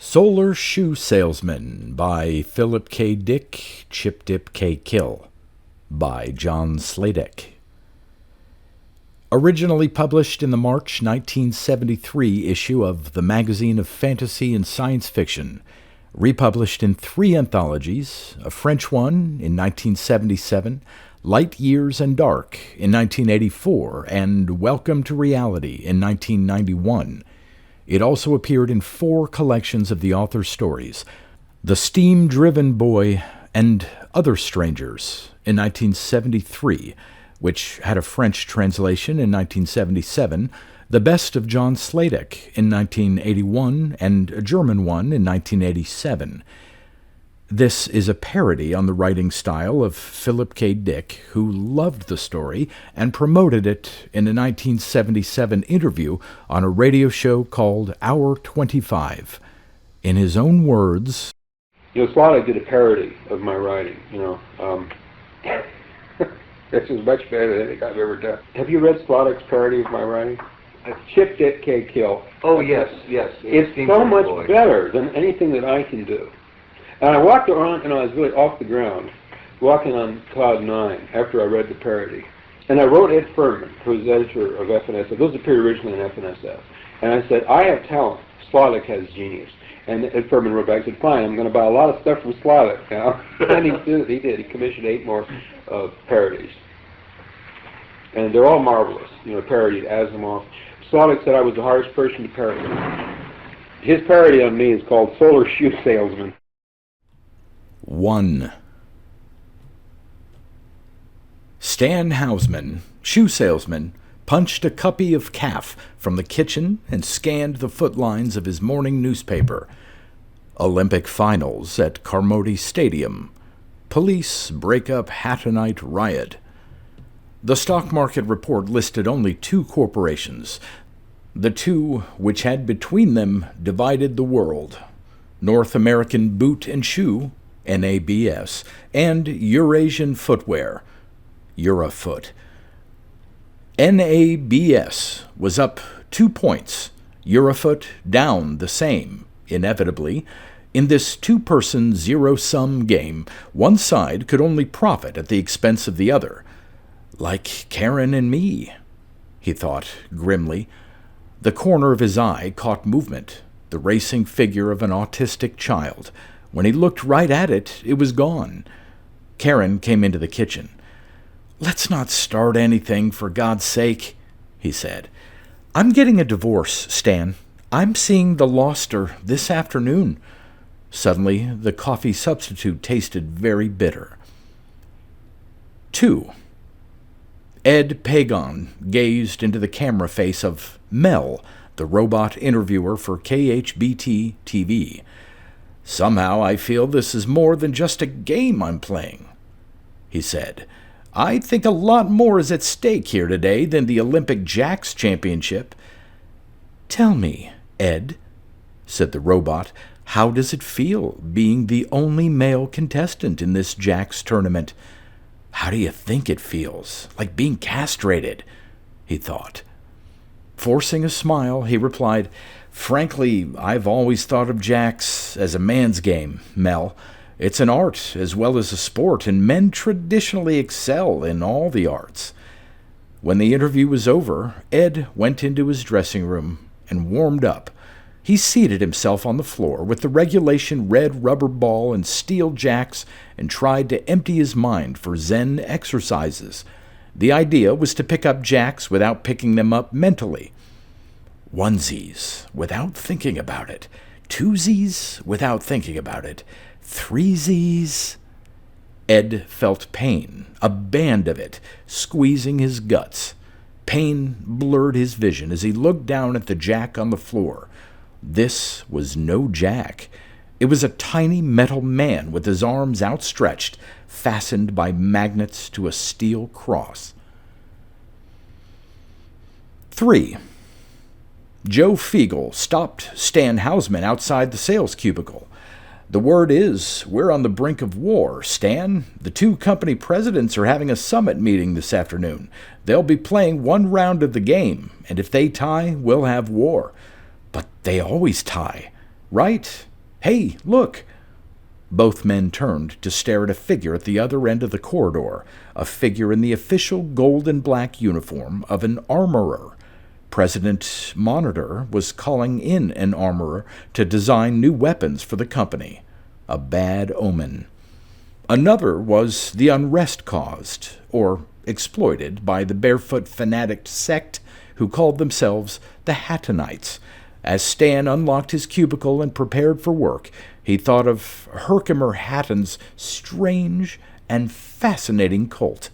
Solar Shoe Salesman by Philip K. Dick, CHIPDIP K. Kill by John Sladek. Originally published in the March 1973 issue of the Magazine of Fantasy and Science Fiction, republished in 3 anthologies, a French one in 1977, Light Years and Dark in 1984, and Welcome to Reality in 1991. It also appeared in 4 collections of the author's stories, The Steam-Driven Boy and Other Strangers in 1973, which had a French translation in 1977, The Best of John Sladek in 1981, and a German one in 1987. This is a parody on the writing style of Philip K. Dick, who loved the story and promoted it in a 1977 interview on a radio show called Hour 25. In his own words, Sladek did a parody of my writing, This is much better than anything I've ever done. Have you read Sladek's parody of my writing? CHIPDIP K. Kill. Oh, yes. It's so much better than anything that I can do. And I walked around, and I was really off the ground, walking on cloud 9 after I read the parody. And I wrote Ed Furman, who was editor of FNSF. Those appeared originally in FNSF. And I said, I have talent. Sladek has genius. And Ed Furman wrote back and said, fine, I'm going to buy a lot of stuff from Sladek now. And he did. He commissioned 8 more parodies. And they're all marvelous, parodied Asimov. Sladek said I was the hardest person to parody. His parody on me is called Solar Shoe Salesman. 1. Stan Hausman, shoe salesman, punched a cuppy of calf from the kitchen and scanned the footlines of his morning newspaper. Olympic finals at Carmody Stadium. Police break up Hattonite riot. The stock market report listed only 2 corporations, the 2 which had between them divided the world: North American Boot and Shoe, NABS, and Eurasian Footwear, Eurofoot. NABS was up 2 points, Eurofoot down the same, inevitably. In this 2-person zero-sum game, one side could only profit at the expense of the other. Like Karen and me, he thought grimly. The corner of his eye caught movement, the racing figure of an autistic child. When he looked right at it, it was gone. Karen came into the kitchen. "Let's not start anything, for God's sake," he said. "I'm getting a divorce, Stan. I'm seeing the Loster this afternoon." Suddenly, the coffee substitute tasted very bitter. 2. Ed Pagon gazed into the camera face of Mel, the robot interviewer for KHBT-TV. "Somehow I feel this is more than just a game I'm playing," he said. "I think a lot more is at stake here today than the Olympic Jacks Championship." "Tell me, Ed," said the robot, "how does it feel being the only male contestant in this Jacks tournament?" "How do you think it feels? Like being castrated," he thought. Forcing a smile, he replied, "Frankly, I've always thought of Jacks as a man's game, Mel. It's an art as well as a sport, and men traditionally excel in all the arts." When the interview was over, Ed went into his dressing room and warmed up. He seated himself on the floor with the regulation red rubber ball and steel jacks and tried to empty his mind for Zen exercises. The idea was to pick up jacks without picking them up mentally. Onesies without thinking about it. Twosies without thinking about it. Threesies. Ed felt pain, a band of it, squeezing his guts. Pain blurred his vision as he looked down at the jack on the floor. This was no jack. It was a tiny metal man with his arms outstretched, fastened by magnets to a steel cross. 3. Joe Fiegel stopped Stan Hausman outside the sales cubicle. "The word is, we're on the brink of war, Stan. The two company presidents are having a summit meeting this afternoon. They'll be playing one round of the game, and if they tie, we'll have war." "But they always tie, right? Hey, look!" Both men turned to stare at a figure at the other end of the corridor, a figure in the official gold and black uniform of an armorer. President Monitor was calling in an armorer to design new weapons for the company. A bad omen. Another was the unrest caused, or exploited, by the barefoot fanatic sect who called themselves the Hattonites. As Stan unlocked his cubicle and prepared for work, he thought of Herkimer Hatton's strange and fascinating cult.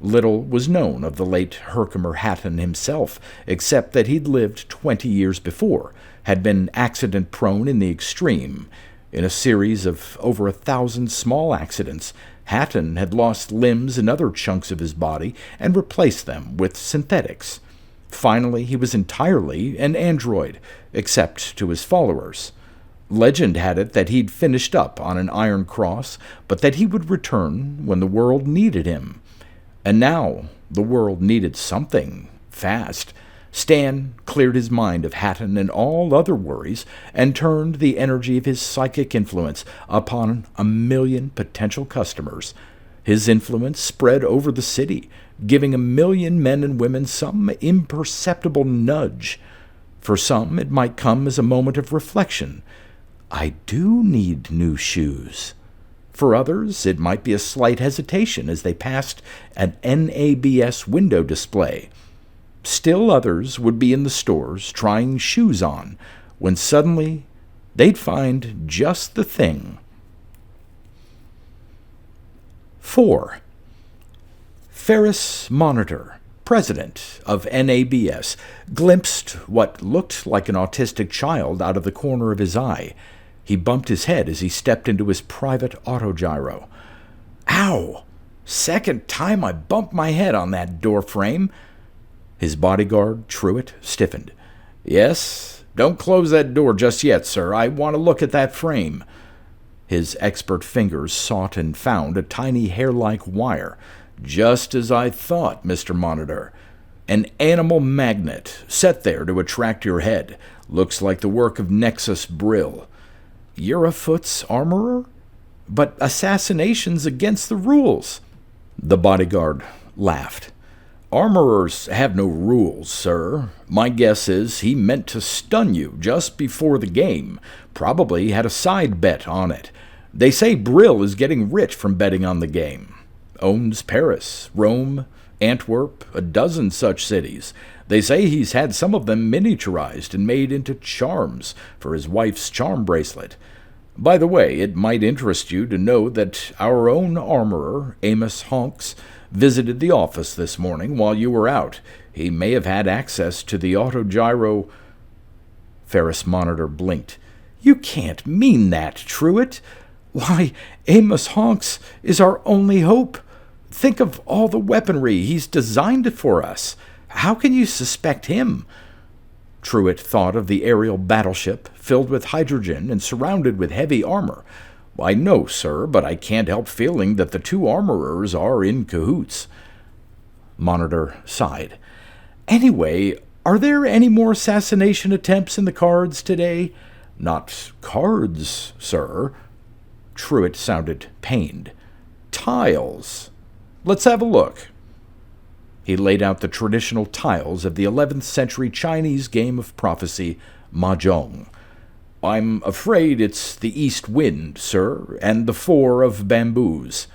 Little was known of the late Herkimer Hatton himself, except that he'd lived 20 years before, had been accident-prone in the extreme. In a series of over 1,000 small accidents, Hatton had lost limbs and other chunks of his body and replaced them with synthetics. Finally, he was entirely an android, except to his followers. Legend had it that he'd finished up on an iron cross, but that he would return when the world needed him. And now the world needed something, fast. Stan cleared his mind of Hatton and all other worries and turned the energy of his psychic influence upon 1,000,000 potential customers. His influence spread over the city, giving 1,000,000 men and women some imperceptible nudge. For some, it might come as a moment of reflection. "I do need new shoes." For others, it might be a slight hesitation as they passed an NABS window display. Still others would be in the stores trying shoes on, when suddenly they'd find just the thing. 4. Ferris Monitor, president of NABS, glimpsed what looked like an autistic child out of the corner of his eye. He bumped his head as he stepped into his private autogyro. "Ow! Second time I bumped my head on that door frame." His bodyguard, Truitt, stiffened. "Yes? Don't close that door just yet, sir. I want to look at that frame." His expert fingers sought and found a tiny hair-like wire. "Just as I thought, Mr. Monitor. An animal magnet set there to attract your head. Looks like the work of Nexus Brill." "You're a Foot's armorer? But assassination's against the rules." The bodyguard laughed. "Armorers have no rules, sir. My guess is he meant to stun you just before the game. Probably had a side bet on it. They say Brill is getting rich from betting on the game. Owns Paris, Rome, Antwerp, a dozen such cities. They say he's had some of them miniaturized and made into charms for his wife's charm bracelet. By the way, it might interest you to know that our own armorer, Amos Honks, visited the office this morning while you were out. He may have had access to the autogyro." Ferris Monitor blinked. "You can't mean that, Truitt. Why, Amos Honks is our only hope. Think of all the weaponry he's designed for us. How can you suspect him?" Truitt thought of the aerial battleship, filled with hydrogen and surrounded with heavy armor. "I know, sir, but I can't help feeling that the two armorers are in cahoots." Monitor sighed. "Anyway, are there any more assassination attempts in the cards today?" "Not cards, sir." Truitt sounded pained. "Tiles. Let's have a look." He laid out the traditional tiles of the 11th century Chinese game of prophecy, Mahjong. "I'm afraid it's the east wind, sir, and the 4 of bamboos."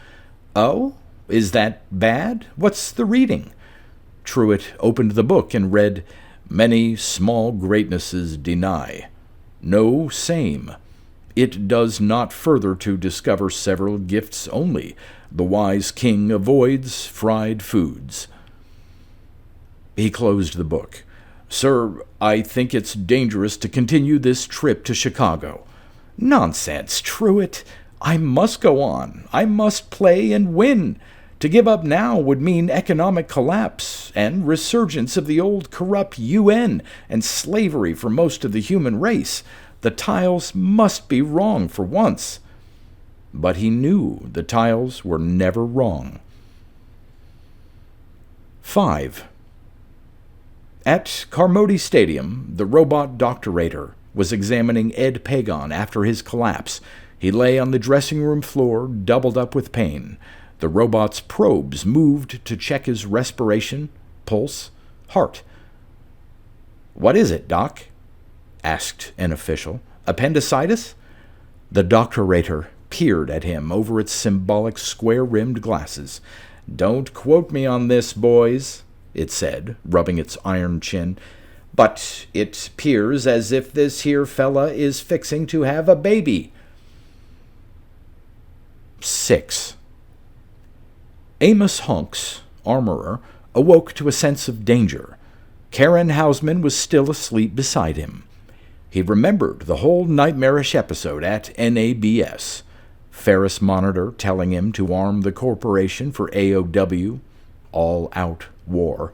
"Oh? Is that bad? What's the reading?" Truitt opened the book and read, "Many small greatnesses deny. No same. It does not further to discover several gifts only, The wise king avoids fried foods. He closed the book. Sir, I think it's dangerous to continue this trip to Chicago. Nonsense, Truett. I must go on. I must play and win. To give up now would mean economic collapse and resurgence of the old corrupt UN and slavery for most of the human race. The tiles must be wrong for once. But he knew the tiles were never wrong. 5. At Carmody Stadium, the robot doctorator was examining Ed Pagon after his collapse. He lay on the dressing room floor, doubled up with pain. The robot's probes moved to check his respiration, pulse, heart. "What is it, Doc?" asked an official. "Appendicitis?" The doctorator peered at him over its symbolic square-rimmed glasses. "Don't quote me on this, boys," it said, rubbing its iron chin. "But it 'pears as if this here fella is fixing to have a baby." 6. Amos Hunks, armorer, awoke to a sense of danger. Karen Hausman was still asleep beside him. He remembered the whole nightmarish episode at NABS. Ferris Monitor telling him to arm the corporation for AOW, all-out war.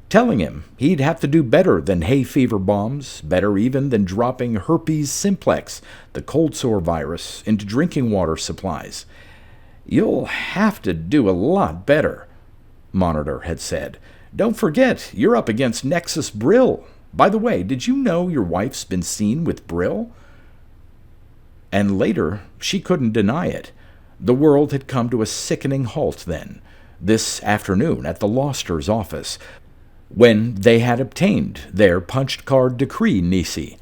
Telling him he'd have to do better than hay fever bombs, better even than dropping herpes simplex, the cold sore virus, into drinking water supplies. "You'll have to do a lot better," Monitor had said. "Don't forget, you're up against Nexus Brill. By the way, did you know your wife's been seen with Brill?" And later, she couldn't deny it. The world had come to a sickening halt then, this afternoon at the Loster's office, when they had obtained their punched card decree nisi.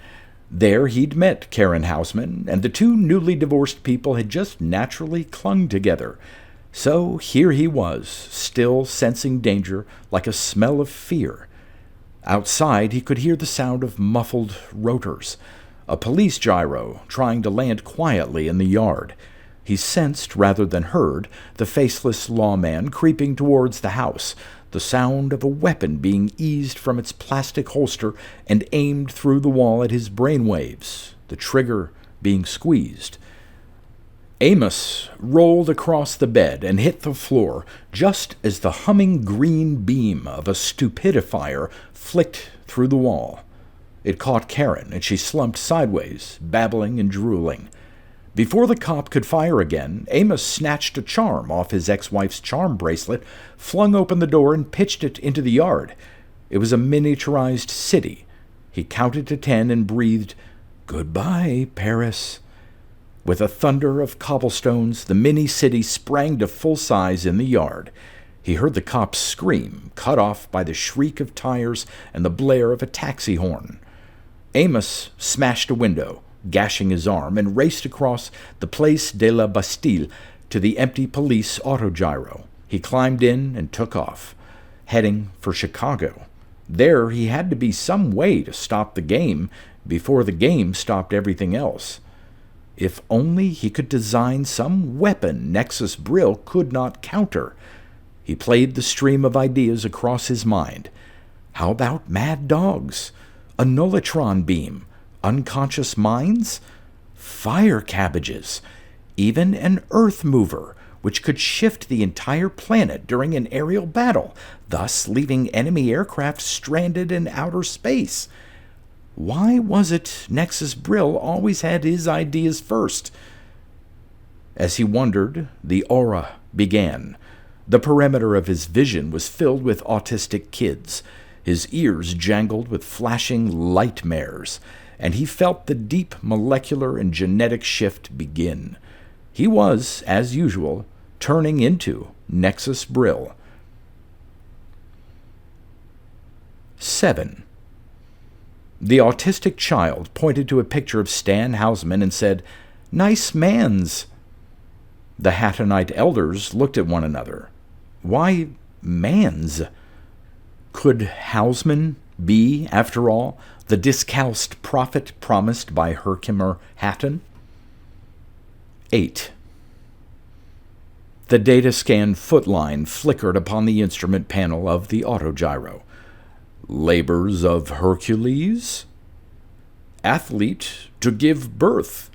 There he'd met Karen Hausman, and the two newly divorced people had just naturally clung together. So here he was, still sensing danger like a smell of fear. Outside he could hear the sound of muffled rotors, a police gyro trying to land quietly in the yard. He sensed, rather than heard, the faceless lawman creeping towards the house, the sound of a weapon being eased from its plastic holster and aimed through the wall at his brainwaves, the trigger being squeezed. Amos rolled across the bed and hit the floor just as the humming green beam of a stupidifier flicked through the wall. It caught Karen, and she slumped sideways, babbling and drooling. Before the cop could fire again, Amos snatched a charm off his ex-wife's charm bracelet, flung open the door, and pitched it into the yard. It was a miniaturized city. He counted to 10 and breathed, "Goodbye, Paris." With a thunder of cobblestones, the mini-city sprang to full size in the yard. He heard the cops scream, cut off by the shriek of tires and the blare of a taxi horn. Amos smashed a window, gashing his arm, and raced across the Place de la Bastille to the empty police autogyro. He climbed in and took off, heading for Chicago. There he had to be some way to stop the game before the game stopped everything else. If only he could design some weapon Nexus Brill could not counter. He played the stream of ideas across his mind. How about mad dogs? A nullitron beam? Unconscious minds? Fire cabbages? Even an earth mover, which could shift the entire planet during an aerial battle, thus leaving enemy aircraft stranded in outer space. Why was it Nexus Brill always had his ideas first? As he wondered, the aura began. The perimeter of his vision was filled with autistic kids. His ears jangled with flashing lightmares, and he felt the deep molecular and genetic shift begin. He was, as usual, turning into Nexus Brill. 7. The autistic child pointed to a picture of Stan Hausman and said, "Nice mans." The Hattonite elders looked at one another. Why mans? Could Hausman be, after all, the discalced prophet promised by Herkimer Hatton? 8. The data scan footline flickered upon the instrument panel of the autogyro. Labors of Hercules? Athlete to give birth.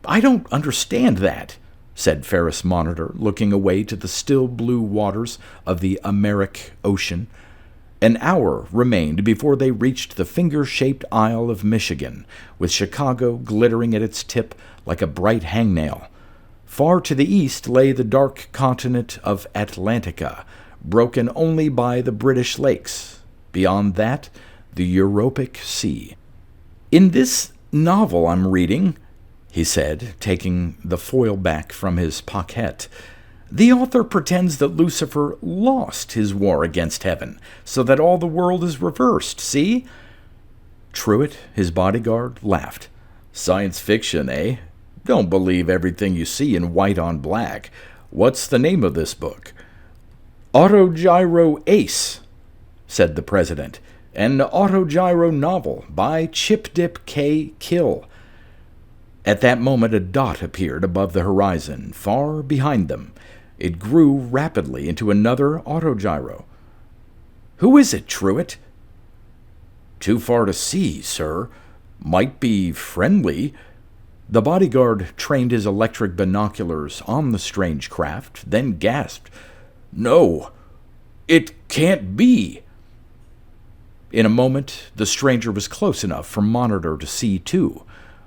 I don't understand that, said Ferris Monitor, looking away to the still blue waters of the Americ Ocean. An hour remained before they reached the finger-shaped Isle of Michigan, with Chicago glittering at its tip like a bright hangnail. Far to the east lay the dark continent of Atlantica, broken only by the British Lakes. Beyond that, the Europic Sea. In this novel I'm reading, he said, taking the foil back from his pocket, the author pretends that Lucifer lost his war against heaven, so that all the world is reversed, see? Truitt, his bodyguard, laughed. Science fiction, eh? Don't believe everything you see in white on black. What's the name of this book? Autogyro Ace, said the president. An autogyro novel by CHIPDIP K. Kill. At that moment a dot appeared above the horizon, far behind them. It grew rapidly into another autogyro. Who is it, Truitt? Too far to see, sir. Might be friendly. The bodyguard trained his electric binoculars on the strange craft, then gasped. No, it can't be. In a moment, the stranger was close enough for Monitor to see, too.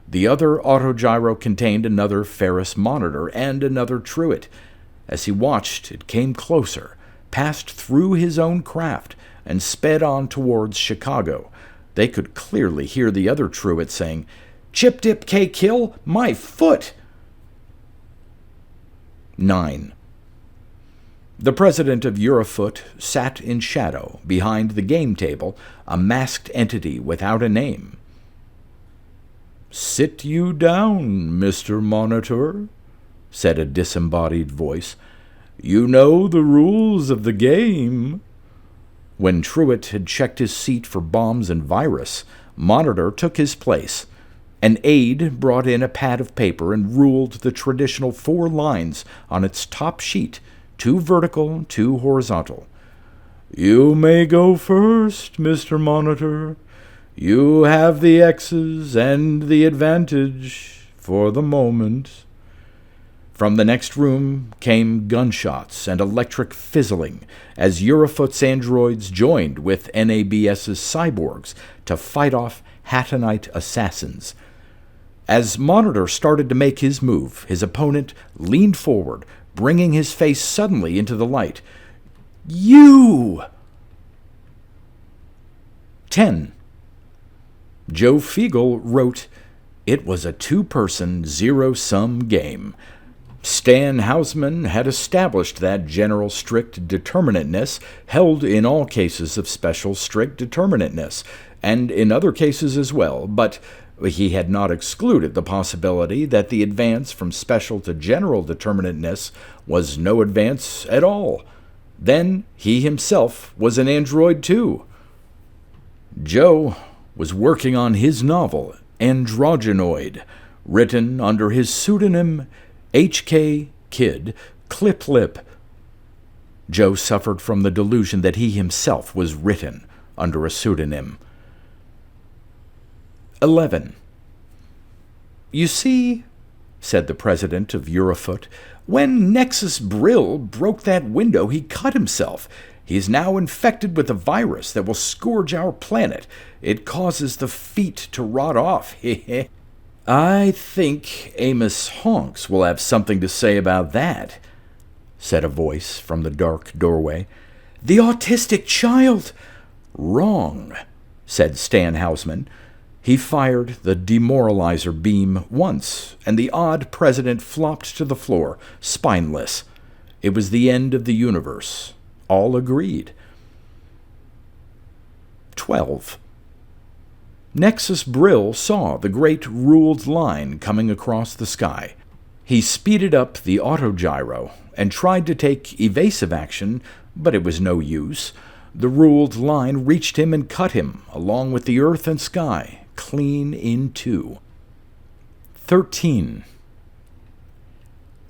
The other autogyro contained another Ferris Monitor and another Truitt. As he watched, it came closer, passed through his own craft, and sped on towards Chicago. They could clearly hear the other Truitt saying, CHIPDIP K. Kill, my foot! 9. The president of Eurofoot sat in shadow behind the game table, a masked entity without a name. Sit you down, Mr. Monitor, said a disembodied voice. You know the rules of the game. When Truitt had checked his seat for bombs and virus, Monitor took his place. An aide brought in a pad of paper and ruled the traditional 4 lines on its top sheet, 2 vertical, 2 horizontal. You may go first, Mr. Monitor. You have the X's and the advantage for the moment. From the next room came gunshots and electric fizzling as Eurofoot's androids joined with NABS's cyborgs to fight off Hattonite assassins. As Monitor started to make his move, his opponent leaned forward, bringing his face suddenly into the light. You! 10. Joe Fiegel wrote, It was a 2-person, zero-sum game. Stan Hausman had established that general strict determinateness held in all cases of special strict determinateness, and in other cases as well, but he had not excluded the possibility that the advance from special to general determinateness was no advance at all. Then he himself was an android too. Joe was working on his novel, Androgynoid, written under his pseudonym H.K. Kid Clip-Lip. Joe suffered from the delusion that he himself was written under a pseudonym. 11. You see, said the president of Eurofoot, when Nexus Brill broke that window, he cut himself. He is now infected with a virus that will scourge our planet. It causes the feet to rot off. I think Amos Honks will have something to say about that, said a voice from the dark doorway. The autistic child! Wrong, said Stan Hausman. He fired the demoralizer beam once, and the odd president flopped to the floor, spineless. It was the end of the universe. All agreed. 12. Nexus Brill saw the great ruled line coming across the sky. He speeded up the autogyro and tried to take evasive action, but it was no use. The ruled line reached him and cut him, along with the earth and sky, clean in two. 13.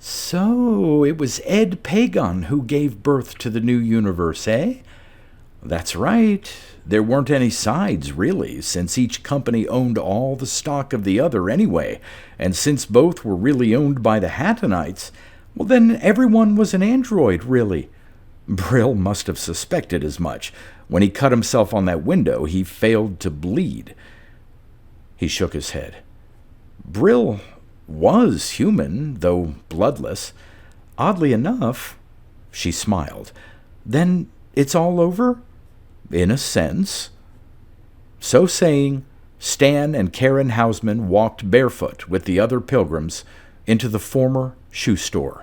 So, it was Ed Pagon who gave birth to the new universe, eh? That's right. There weren't any sides, really, since each company owned all the stock of the other anyway, and since both were really owned by the Hattonites, well, then everyone was an android, really. Brill must have suspected as much. When he cut himself on that window, he failed to bleed. He shook his head. Brill was human, though bloodless. Oddly enough, she smiled. Then it's all over? In a sense. So saying, Stan and Karen Hausman walked barefoot with the other pilgrims into the former shoe store.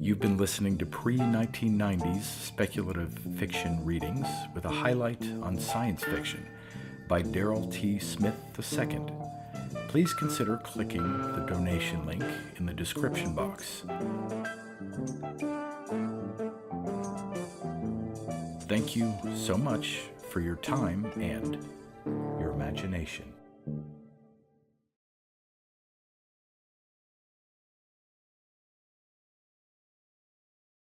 You've been listening to pre-1990s speculative fiction readings with a highlight on science fiction by Darrell T. Smith II. Please consider clicking the donation link in the description box. Thank you so much for your time and your imagination.